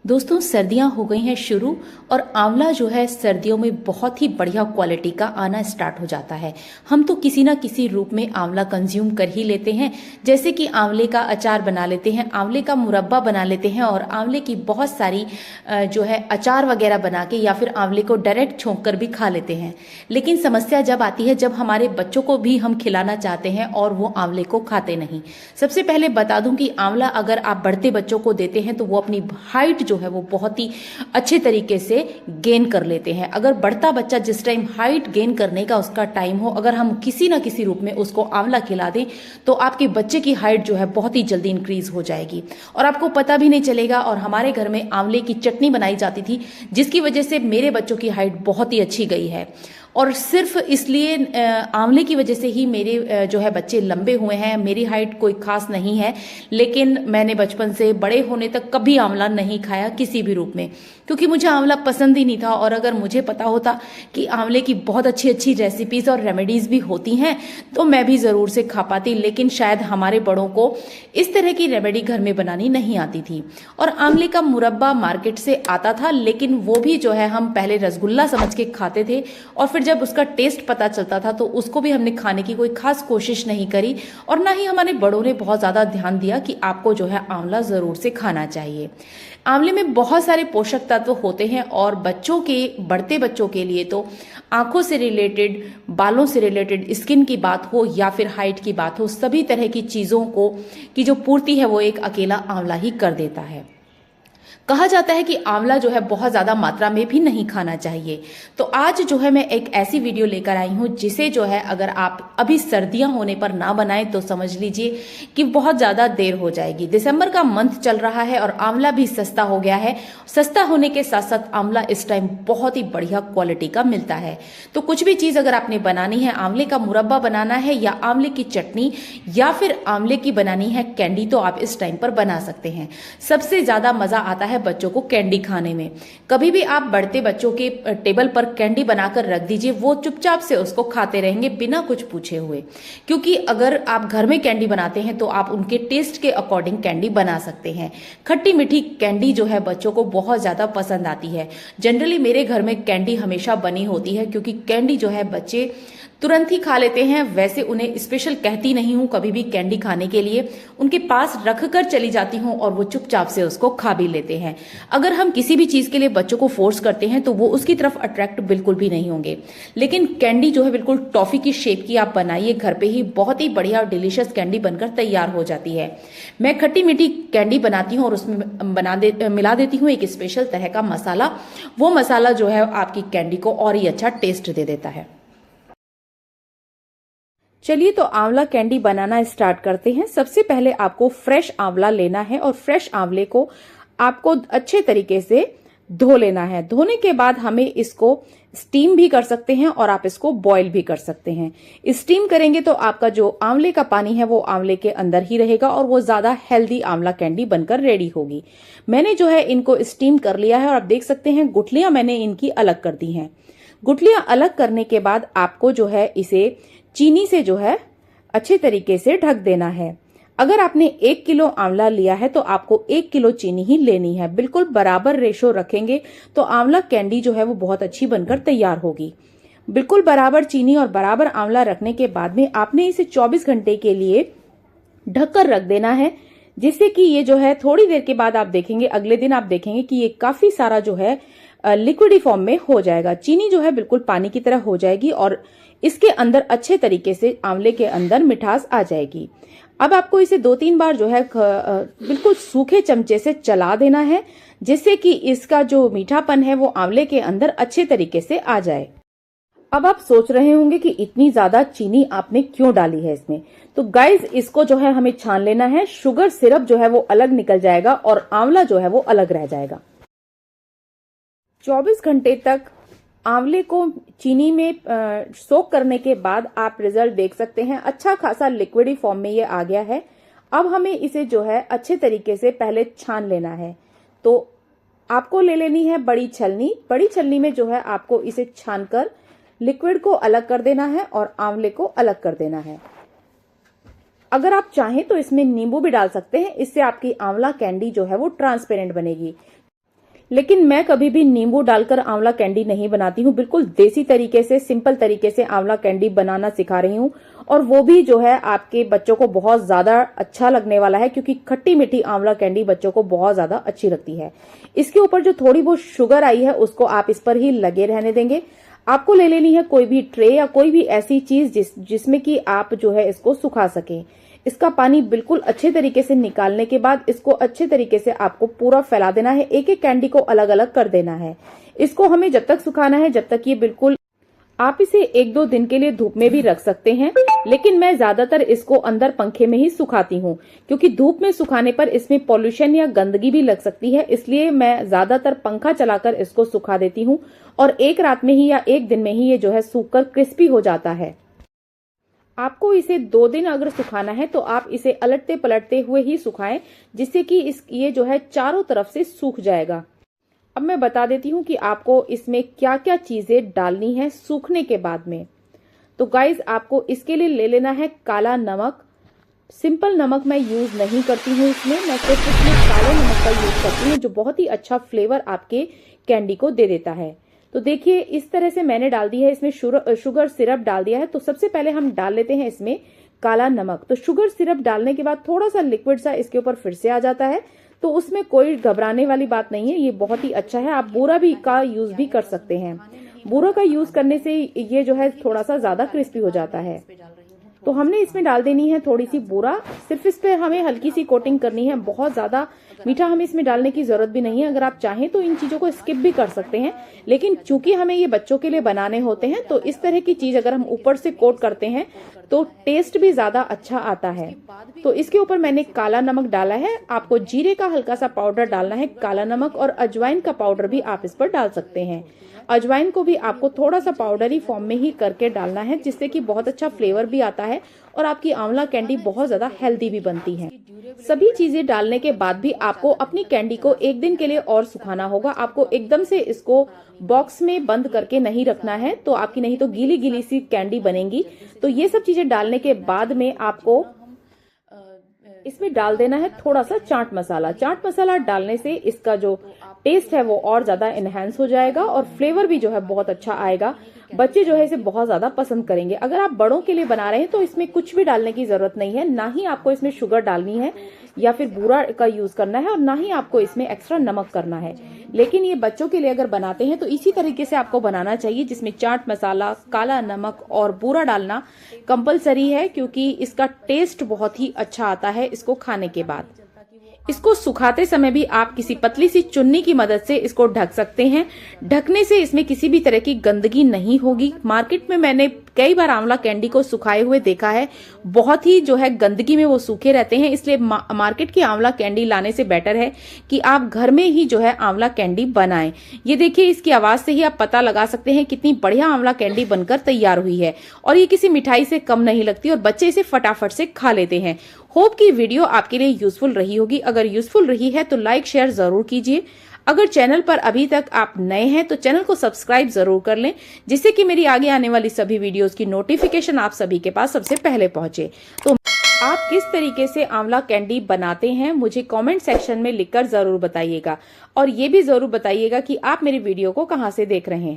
दोस्तों सर्दियां हो गई हैं शुरू और आंवला जो है सर्दियों में बहुत ही बढ़िया क्वालिटी का आना स्टार्ट हो जाता है। हम तो किसी ना किसी रूप में आंवला कंज्यूम कर ही लेते हैं, जैसे कि आंवले का अचार बना लेते हैं, आंवले का मुरब्बा बना लेते हैं और आंवले की बहुत सारी जो है अचार वगैरह बना के या फिर आंवले को डायरेक्ट छोंक कर भी खा लेते हैं। लेकिन समस्या जब आती है जब हमारे बच्चों को भी हम खिलाना चाहते हैं और वो आंवले को खाते नहीं। सबसे पहले बता दूं कि आंवला अगर आप बढ़ते बच्चों को देते हैं तो वो अपनी हाइट जो है वो बहुत ही अच्छे तरीके से गेन कर लेते हैं। अगर बढ़ता बच्चा जिस टाइम हाइट गेन करने का उसका टाइम हो, अगर हम किसी ना किसी रूप में उसको आंवला खिला दें तो आपके बच्चे की हाइट जो है बहुत ही जल्दी इंक्रीज हो जाएगी और आपको पता भी नहीं चलेगा। और हमारे घर में आंवले की चटनी बनाई जाती थी जिसकी वजह से मेरे बच्चों की हाइट बहुत ही अच्छी गई है और सिर्फ इसलिए आंवले की वजह से ही मेरे जो है बच्चे लंबे हुए हैं। मेरी हाइट कोई खास नहीं है, लेकिन मैंने बचपन से बड़े होने तक कभी आंवला नहीं खाया किसी भी रूप में, क्योंकि मुझे आंवला पसंद ही नहीं था। और अगर मुझे पता होता कि आंवले की बहुत अच्छी अच्छी रेसिपीज और रेमेडीज भी होती हैं तो मैं भी जरूर से खा पाती, लेकिन शायद हमारे बड़ों को इस तरह की रेमेडी घर में बनानी नहीं आती थी। और आंवले का मुरब्बा मार्केट से आता था, लेकिन वो भी जो है हम पहले रसगुल्ला समझ के खाते थे और फिर जब उसका टेस्ट पता चलता था तो उसको भी हमने खाने की कोई खास कोशिश नहीं करी और ना ही हमारे बड़ों ने बहुत ज्यादा ध्यान दिया कि आपको जो है आंवला जरूर से खाना चाहिए। आंवले में बहुत सारे पोषक तत्व होते हैं और बच्चों के बढ़ते बच्चों के लिए तो आंखों से रिलेटेड, बालों से रिलेटेड, स्किन की बात हो या फिर हाइट की बात हो, सभी तरह की चीजों को की जो पूर्ति है वो एक अकेला आंवला ही कर देता है। कहा जाता है कि आंवला जो है बहुत ज्यादा मात्रा में भी नहीं खाना चाहिए। तो आज जो है मैं एक ऐसी वीडियो लेकर आई हूं जिसे जो है अगर आप अभी सर्दियां होने पर ना बनाएं तो समझ लीजिए कि बहुत ज्यादा देर हो जाएगी। दिसंबर का मंथ चल रहा है और आंवला भी सस्ता हो गया है। सस्ता होने के साथ साथ आंवला इस टाइम बहुत ही बढ़िया क्वालिटी का मिलता है। तो कुछ भी चीज अगर आपने बनानी है, आंवले का मुरब्बा बनाना है या आंवले की चटनी या फिर आंवले की बनानी है कैंडी, तो आप इस टाइम पर बना सकते हैं। सबसे ज्यादा मजा आता है बच्चों को कैंडी खाने में। कभी भी आप बढ़ते बच्चों के टेबल पर कैंडी बनाकर रख दीजिए, वो चुपचाप से उसको खाते रहेंगे बिना कुछ पूछे हुए। क्योंकि अगर आप घर में कैंडी बनाते हैं तो आप उनके टेस्ट के अकॉर्डिंग कैंडी बना सकते हैं। खट्टी मीठी कैंडी जो है बच्चों को बहुत ज्यादा पसंद आती है। जनरली मेरे घर में कैंडी हमेशा बनी होती है क्योंकि कैंडी जो है बच्चे तुरंत ही खा लेते हैं। वैसे उन्हें स्पेशल कहती नहीं हूं कभी भी कैंडी खाने के लिए, उनके पास रख कर चली जाती हूं और वो चुपचाप से उसको खा भी लेते हैं। अगर हम किसी भी चीज के लिए बच्चों को फोर्स करते हैं तो वो उसकी तरफ अट्रैक्ट बिल्कुल भी नहीं होंगे। लेकिन कैंडी जो है बिल्कुल टॉफी की शेप की आप बनाइए घर पे ही, बहुत ही बढ़िया और डिलीशियस कैंडी बनकर तैयार हो जाती है। मैं खट्टी मीठी कैंडी बनाती हूँ और उसमें मिला देती हूँ एक स्पेशल तरह का मसाला। वो मसाला जो है आपकी कैंडी को और ही अच्छा टेस्ट दे देता है। चलिए तो आंवला कैंडी बनाना स्टार्ट करते हैं। सबसे पहले आपको फ्रेश आंवला लेना है और फ्रेश आंवले को आपको अच्छे तरीके से धो लेना है। धोने के बाद हमें इसको स्टीम भी कर सकते हैं और आप इसको बॉईल भी कर सकते हैं। स्टीम करेंगे तो आपका जो आंवले का पानी है वो आंवले के अंदर ही रहेगा और वो ज्यादा हेल्दी आंवला कैंडी बनकर रेडी होगी। मैंने जो है इनको स्टीम कर लिया है और आप देख सकते हैं गुठलियां मैंने इनकी अलग कर दी हैं। गुठलियां अलग करने के बाद आपको जो है इसे चीनी से जो है अच्छे तरीके से ढक देना है। अगर आपने 1 किलो आंवला लिया है तो आपको 1 किलो चीनी ही लेनी है। बिल्कुल बराबर रेशो रखेंगे तो आंवला कैंडी जो है वो बहुत अच्छी बनकर तैयार होगी। बिल्कुल बराबर चीनी और बराबर आंवला रखने के बाद में आपने इसे 24 घंटे के लिए ढककर रख देना है, जिससे कि ये जो है थोड़ी देर के बाद आप देखेंगे, अगले दिन आप देखेंगे कि ये काफी सारा जो है लिक्विडी फॉर्म में हो जाएगा। चीनी जो है बिल्कुल पानी की तरह हो जाएगी और इसके अंदर अच्छे तरीके से आंवले के अंदर मिठास आ जाएगी। अब आपको इसे 2-3 बार जो है बिल्कुल सूखे चमचे से चला देना है, जिससे कि इसका जो मीठापन है वो आंवले के अंदर अच्छे तरीके से आ जाए। अब आप सोच रहे होंगे कि इतनी ज्यादा चीनी आपने क्यों डाली है इसमें। तो गाइज इसको जो है हमें छान लेना है। शुगर सिरप जो है वो अलग निकल जाएगा और आंवला जो है वो अलग रह जाएगा। 24 घंटे तक आंवले को चीनी में सोक करने के बाद आप रिजल्ट देख सकते हैं। अच्छा खासा लिक्विडी फॉर्म में ये आ गया है। अब हमें इसे जो है अच्छे तरीके से पहले छान लेना है। तो आपको ले लेनी है बड़ी छलनी। बड़ी छलनी में जो है आपको इसे छानकर लिक्विड को अलग कर देना है और आंवले को अलग कर देना है। अगर आप चाहें तो इसमें नींबू भी डाल सकते हैं, इससे आपकी आंवला कैंडी जो है वो ट्रांसपेरेंट बनेगी। लेकिन मैं कभी भी नींबू डालकर आंवला कैंडी नहीं बनाती हूँ। बिल्कुल देसी तरीके से, सिंपल तरीके से आंवला कैंडी बनाना सिखा रही हूँ, और वो भी जो है आपके बच्चों को बहुत ज्यादा अच्छा लगने वाला है, क्योंकि खट्टी मीठी आंवला कैंडी बच्चों को बहुत ज्यादा अच्छी लगती है। इसके ऊपर जो थोड़ी बहुत शुगर आई है उसको आप इस पर ही लगे रहने देंगे। आपको ले लेनी है कोई भी ट्रे या कोई भी ऐसी चीज जिसमें कि आप जो है इसको सुखा सकें। इसका पानी बिल्कुल अच्छे तरीके से निकालने के बाद इसको अच्छे तरीके से आपको पूरा फैला देना है। एक एक कैंडी को अलग अलग कर देना है। इसको हमें जब तक सुखाना है जब तक ये बिल्कुल, आप इसे 1-2 दिन के लिए धूप में भी रख सकते हैं, लेकिन मैं ज्यादातर इसको अंदर पंखे में ही सुखाती हूँ, क्योंकि धूप में सुखाने पर इसमें पॉल्यूशन या गंदगी भी लग सकती है। इसलिए मैं ज्यादातर पंखा चलाकर इसको सुखा देती हूँ, और एक रात में ही या एक दिन में ही ये जो है सूखकर क्रिस्पी हो जाता है। आपको इसे 2 दिन अगर सुखाना है तो आप इसे अलटते पलटते हुए ही सुखाएं, जिससे कि ये जो है चारों तरफ से सूख जाएगा। अब मैं बता देती हूँ कि आपको इसमें क्या क्या चीजें डालनी है सूखने के बाद में। तो गाइज, आपको इसके लिए ले लेना है काला नमक। सिंपल नमक मैं यूज नहीं करती हूँ इसमें, मैं सिर्फ इसमें काले नमक का यूज करती हूँ, जो बहुत ही अच्छा फ्लेवर आपके कैंडी को दे देता है। तो देखिए, इस तरह से मैंने डाल दी है, इसमें शुगर सिरप डाल दिया है। तो सबसे पहले हम डाल लेते हैं इसमें काला नमक। तो शुगर सिरप डालने के बाद थोड़ा सा लिक्विड सा इसके ऊपर फिर से आ जाता है, तो उसमें कोई घबराने वाली बात नहीं है, ये बहुत ही अच्छा है। आप बूरा भी का यूज भी कर सकते हैं। बूरा का यूज करने से ये जो है थोड़ा सा ज्यादा क्रिस्पी हो जाता है। तो हमने इसमें डाल देनी है थोड़ी सी बूरा, सिर्फ इस पे हमें हल्की सी कोटिंग करनी है, बहुत ज्यादा मीठा हमें इसमें डालने की जरूरत भी नहीं है। अगर आप चाहें तो इन चीजों को स्किप भी कर सकते हैं, लेकिन चूंकि हमें ये बच्चों के लिए बनाने होते हैं, तो इस तरह की चीज अगर हम ऊपर से कोट करते हैं तो टेस्ट भी ज्यादा अच्छा आता है। तो इसके ऊपर मैंने काला नमक डाला है। आपको जीरे का हल्का सा पाउडर डालना है, काला नमक और अजवाइन का पाउडर भी आप इस पर डाल सकते हैं। अजवाइन को भी आपको थोड़ा सा पाउडरी फॉर्म में ही करके डालना है, जिससे कि बहुत अच्छा फ्लेवर भी आता है और आपकी आंवला कैंडी बहुत ज्यादा हेल्दी भी बनती है। सभी चीजें डालने के बाद भी आपको अपनी कैंडी को 1 दिन के लिए और सुखाना होगा। आपको एकदम से इसको बॉक्स में बंद करके नहीं रखना है, तो आपकी नहीं तो गीली गीली सी कैंडी बनेगी। तो ये सब चीजें डालने के बाद में आपको इसमें डाल देना है थोड़ा सा चाट मसाला। चाट मसाला डालने से इसका जो टेस्ट है वो और ज्यादा एनहेंस हो जाएगा और फ्लेवर भी जो है बहुत अच्छा आएगा। बच्चे जो है इसे बहुत ज्यादा पसंद करेंगे। अगर आप बड़ों के लिए बना रहे हैं तो इसमें कुछ भी डालने की जरूरत नहीं है, ना ही आपको इसमें शुगर डालनी है या फिर बूरा का यूज करना है, और ना ही आपको इसमें एक्स्ट्रा नमक करना है। लेकिन ये बच्चों के लिए अगर बनाते हैं तो इसी तरीके से आपको बनाना चाहिए, जिसमें चाट मसाला, काला नमक और बूरा डालना कंपलसरी है, क्योंकि इसका टेस्ट बहुत ही अच्छा आता है इसको खाने के बाद। इसको सुखाते समय भी आप किसी पतली सी चुन्नी की मदद से इसको ढक सकते हैं। ढकने से इसमें किसी भी तरह की गंदगी नहीं होगी। मार्केट में मैंने कई बार आंवला कैंडी को सुखाए हुए देखा है, बहुत ही जो है गंदगी में वो सूखे रहते हैं। इसलिए मार्केट की आंवला कैंडी लाने से बेटर है कि आप घर में ही जो है आंवला कैंडी बनाएं। ये देखिए, इसकी आवाज से ही आप पता लगा सकते हैं कितनी बढ़िया आंवला कैंडी बनकर तैयार हुई है, और ये किसी मिठाई से कम नहीं लगती और बच्चे इसे फटाफट से खा लेते हैं। होप की वीडियो आपके लिए यूजफुल रही होगी। अगर यूजफुल रही है तो लाइक शेयर जरूर कीजिए। अगर चैनल पर अभी तक आप नए हैं तो चैनल को सब्सक्राइब जरूर कर लें, जिससे कि मेरी आगे आने वाली सभी वीडियोस की नोटिफिकेशन आप सभी के पास सबसे पहले पहुंचे। तो आप किस तरीके से आंवला कैंडी बनाते हैं मुझे कमेंट सेक्शन में लिखकर जरूर बताइएगा, और ये भी जरूर बताइएगा कि आप मेरी वीडियो को कहां से देख रहे हैं।